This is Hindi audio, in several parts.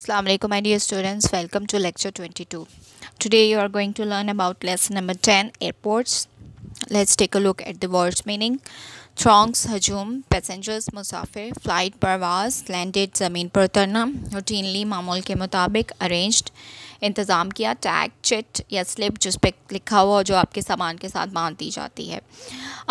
Assalamu alaikum, my dear students. Welcome to lecture 22. Today you are going to learn about lesson number 10, airports. Let's take a look at the words meaning. Throngs, हजूम, passengers, Musafir, flight, परवाज़, landed, ज़मीन पर उतरना, routinely, मामूल के मुताबिक, arranged, इंतज़ाम किया, tag, chit या slip जिस पे लिखा हुआ जो आपके सामान के साथ बांध दी जाती है.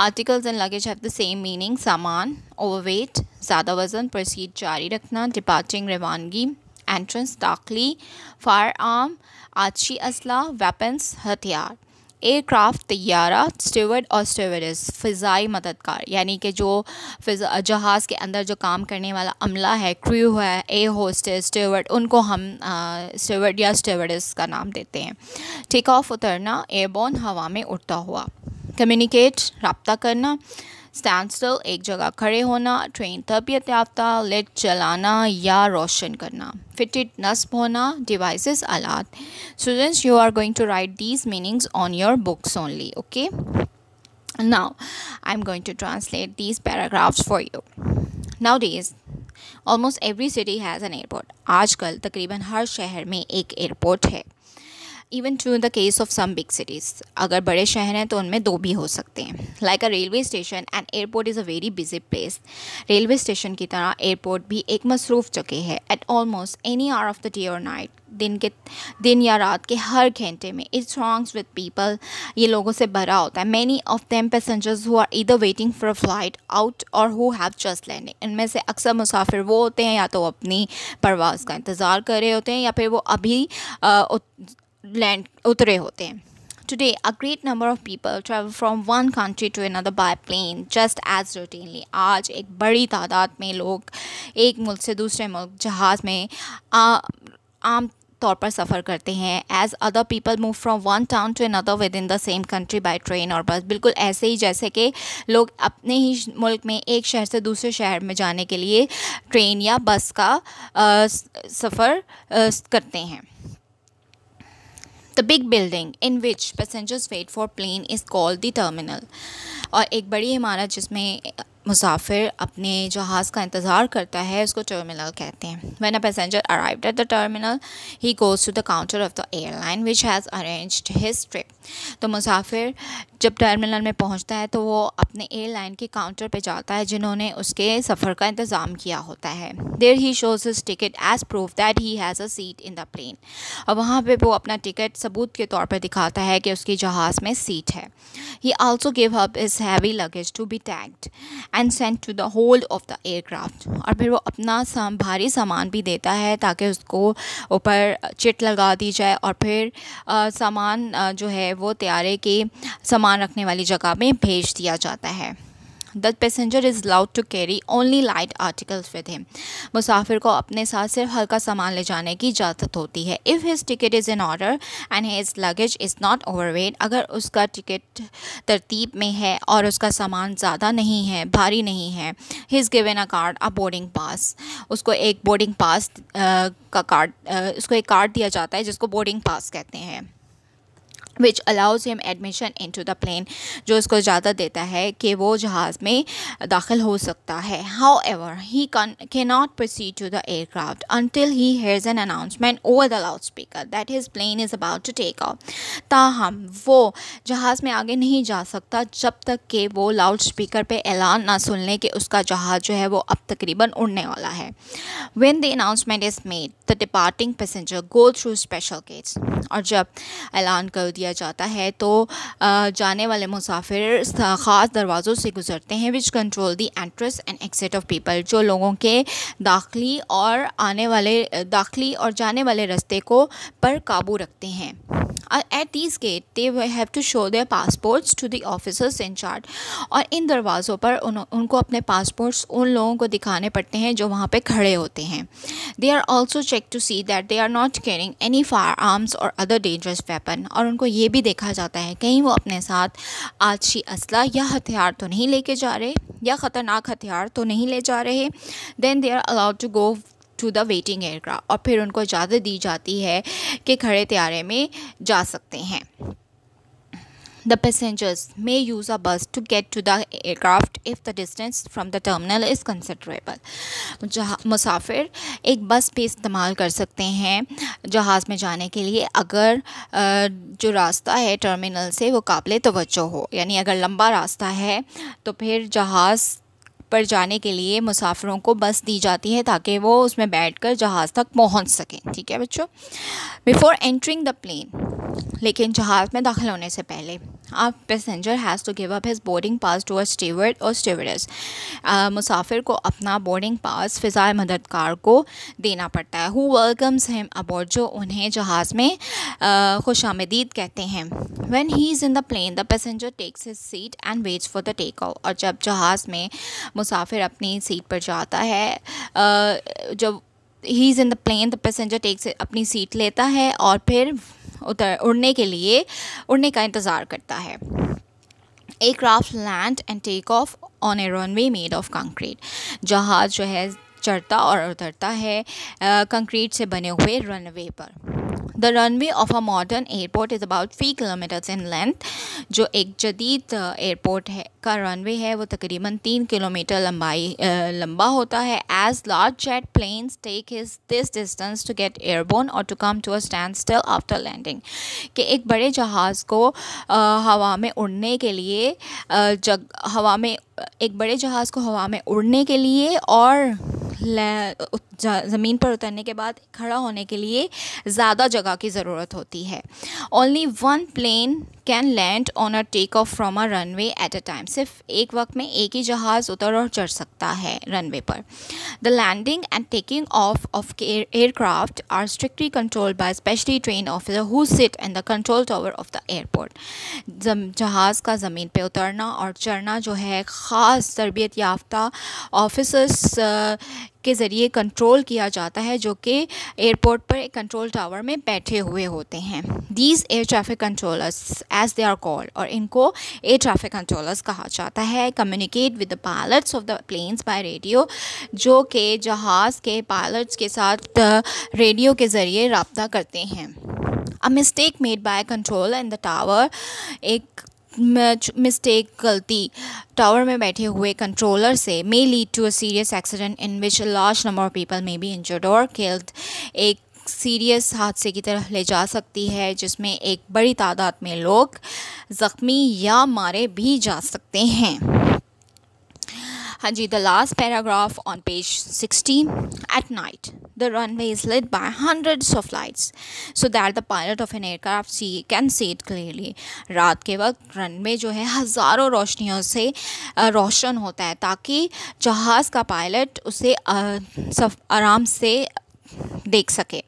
Articles and luggage have the same meaning. सामान, overweight, ज़्यादा वज़न, proceed जारी रखना, departing, रवानगी, एंट्रेंस दाखिली, फायर आर्म आछी असला, वेपन्स हथियार, एयरक्राफ्ट तैयारा, स्टीवर्ड और स्टीवर्डेस फ़िज़ाई मददगार यानी कि जो जहाज़ के अंदर जो काम करने वाला अमला है, क्रू है, एयर होस्टेस, स्टीवर्ड, उनको हम स्टीवर्ड या स्टीवर्डेस का नाम देते हैं. टेक ऑफ उतरना, एयरबोर्न हवा में उड़ता हुआ. कम्युनिकेट रब्ता करना. स्टैंड स्टिल एक जगह खड़े होना. ट्रेन तरबियत याफ्ता, लेट जलाना या रोशन करना. फिटेड नस्ब होना. डिवाइसेस आलात. Students, you are going to write these meanings on your books only. Okay, now I'm going to translate these paragraphs for you. Nowadays almost every city has an airport. आजकल तकरीबन हर शहर में एक एयरपोर्ट है. Even to in the case of some big cities, अगर बड़े शहर हैं तो उनमें दो भी हो सकते हैं. Like a railway station and airport is a very busy place. Railway station की तरह एयरपोर्ट भी एक मसरूफ़ जगह है. Eight almost any hour of the day और नाइट, दिन या रात के हर घंटे में इट थ्रॉन्ग्स विद पीपल, ये लोगों से भरा होता है. Many of them passengers who are either waiting for a flight out or who have just landing. इनमें से अक्सर मुसाफिर वो होते हैं या तो अपनी परवाज़ का इंतज़ार कर रहे होते हैं या फिर वो अभी लैंड उतरे होते हैं. Today, a great number of people travel from one country to another by plane just as routinely. आज एक बड़ी तादाद में लोग एक मुल्क से दूसरे मुल्क जहाज़ में आम तौर पर सफ़र करते हैं. As other people move from one town to another within the same country by train or bus. बिल्कुल ऐसे ही जैसे कि लोग अपने ही मुल्क में एक शहर से दूसरे शहर में जाने के लिए ट्रेन या बस का सफ़र करते हैं. The big building in which passengers wait for plane is called the terminal. और एक बड़ी इमारत जिसमें मुसाफिर अपने जहाज़ का इंतज़ार करता है उसको टर्मिनल कहते हैं. When a passenger arrived at the terminal, he goes to the counter of the airline which has arranged his trip. तो मुसाफिर जब टर्मिनल में पहुंचता है तो वो अपने एयरलाइन के काउंटर पे जाता है जिन्होंने उसके सफ़र का इंतज़ाम किया होता है. There he shows his ticket as proof that he has a seat in the plane. और वहाँ पे वो अपना टिकट सबूत के तौर पर दिखाता है कि उसकी जहाज़ में सीट है. He also gave up his heavy luggage to be tagged and sent to the hold of the aircraft. और फिर वो अपना भारी सामान भी देता है ताकि उसको ऊपर चिट लगा दी जाए और फिर सामान जो है वो तैयारे के सामान रखने वाली जगह में भेज दिया जाता है. The passenger is allowed to carry only light articles with him. मुसाफिर को अपने साथ सिर्फ हल्का सामान ले जाने की इजाज़त होती है. If his ticket is in order and his luggage is not overweight, अगर उसका टिकट तरतीब में है और उसका सामान ज़्यादा नहीं है, भारी नहीं है, he is given a card, a boarding pass. उसको एक बोर्डिंग पास का कार्ड उसको एक कार्ड दिया जाता है जिसको बोर्डिंग पास कहते हैं. which allows him admission into the plane, जो उसको इजाज़त देता है कि वो जहाज़ में दाखिल हो सकता है. However, he cannot proceed to the aircraft until he hears an announcement over the loudspeaker that his plane is about to take off. ताहम वो जहाज़ में आगे नहीं जा सकता जब तक कि वो लाउड स्पीकर पे ऐलान ना सुन ले कि उसका जहाज़ जो है वो अब तकरीबन उड़ने वाला है. When the announcement is made, the departing passenger go through special gates. और जब ऐलान कर दिया जाता है तो जाने वाले मुसाफिर ख़ास दरवाज़ों से गुज़रते हैं which control the entrance and exit of people, जो लोगों के दाखिली और जाने वाले रास्ते को पर काबू रखते हैं. At these gates, they have to show their passports to the officers in charge. और इन दरवाज़ों पर उनको अपने पासपोर्ट्स उन लोगों को दिखाने पड़ते हैं जो वहाँ पे खड़े होते हैं. They are also checked to see that they are not carrying any firearms or other dangerous weapon. और उनको ये भी देखा जाता है कहीं वो अपने साथ आछी असला या हथियार तो नहीं लेके जा रहे या ख़तरनाक हथियार तो नहीं ले जा रहे. Then they are allowed to go to the waiting aircraft. और फिर उनको इजाज़त दी जाती है कि खड़े तैयारे में जा सकते हैं. The passengers may use a bus to get to the aircraft if the distance from the terminal is considerable. जहाँ मुसाफिर एक बस भी इस्तेमाल कर सकते हैं जहाज़ में जाने के लिए अगर जो रास्ता है टर्मिनल से वो काबिल तवज्जो हो, यानी अगर लंबा रास्ता है तो फिर जहाज़ पर जाने के लिए मुसाफिरों को बस दी जाती है ताकि वो उसमें बैठकर जहाज़ तक पहुंच सकें। ठीक है बच्चों। बिफोर एंटरिंग द प्लेन, लेकिन जहाज़ में दाखिल होने से पहले a passenger has to give up his boarding pass to a steward or stewardess. मुसाफिर को अपना बोर्डिंग पास फ़िज़ाए मददगार को देना पड़ता है। Who welcomes him aboard, जो उन्हें जहाज़ में खुशामदीद कहते हैं। When he is in the plane, the passenger takes his seat and waits for the takeoff. और जब जहाज़ में मुसाफिर अपनी सीट पर जाता है, जब he is in the plane, the passenger takes, अपनी सीट लेता है और फिर उड़ने का इंतज़ार करता है। Aircraft land and take off on a runway made of concrete, जहाज़ जो है चढ़ता और उतरता है कंक्रीट से बने हुए रनवे पर। The runway of a modern airport is about 3 kilometres in length, जो एक जदीद एयरपोर्ट है का रनवे है वो तकरीबन 3 किलोमीटर लंबा होता है। As large jet planes take this distance to get airborne और to come to a standstill after landing, कि एक बड़े जहाज़ को हवा में उड़ने के लिए एक बड़े जहाज़ को हवा में उड़ने के लिए और ज़मीन पर उतरने के बाद खड़ा होने के लिए ज़्यादा जगह की ज़रूरत होती है। Only one plane can land on a take off from a runway at a time, सिर्फ एक वक्त में एक ही जहाज़ उतर और चढ़ सकता है रनवे पर। The landing and taking off aircraft are strictly controlled by specially train officer who sit in the control tower of the airport. जहाज़ का ज़मीन पे उतरना और चढ़ना जो है ख़ास तरबियत याफ्ता ऑफिसर्स के ज़रिए कंट्रोल किया जाता है, जो कि एयरपोर्ट पर एक कंट्रोल टावर में बैठे हुए होते हैं। These air traffic controllers as they are called, और इनको एयर ट्रैफिक कंट्रोलर्स कहा जाता है। Communicate with the pilots of the planes by radio, जो कि जहाज़ के पायलट्स के साथ रेडियो के ज़रिए रब्ता करते हैं। A mistake made by control in the tower, एक मिस्टेक गलती टावर में बैठे हुए कंट्रोलर से may lead to a serious accident in which a large number of people may be injured or killed, एक सीरियस हादसे की तरफ ले जा सकती है जिसमें एक बड़ी तादाद में लोग ज़ख्मी या मारे भी जा सकते हैं। हाँ जी, the last paragraph on page 16। At night the runway is lit by hundreds of lights so that the pilot of an aircraft can see it clearly। रात के वक्त रनवे जो है हज़ारों रोशनियों से रोशन होता है ताकि जहाज़ का पायलट उसे आराम से देख सके।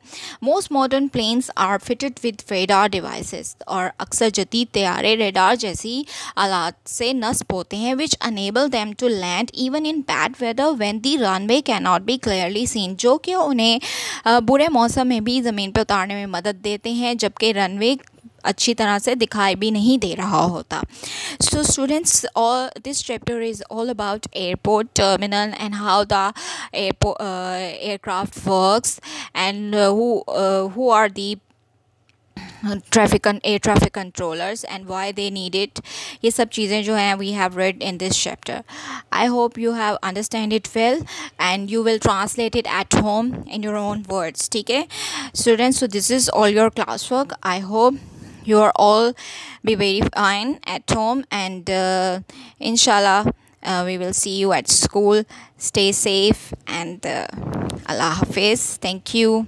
Most modern planes are fitted with radar devices, और अक्सर जदीद तैयारे रेडार जैसी आलात से नस्ब होते हैं, which enable them to land even in bad weather when the runway can not be clearly seen, जो कि उन्हें बुरे मौसम में भी ज़मीन पर उतारने में मदद देते हैं जबकि रनवे अच्छी तरह से दिखाई भी नहीं दे रहा होता। So students, all this chapter is all about airport terminal and how the aircraft works and who are the air traffic controllers and why they need it। ये सब चीज़ें जो हैं we have read in this chapter। I hope you have understand it well and you will translate it at home in your own words। ठीक है students, so this is all your classwork। I hope you are all be very fine at home and inshallah we will see you at school। Stay safe and Allah Hafiz। Thank you।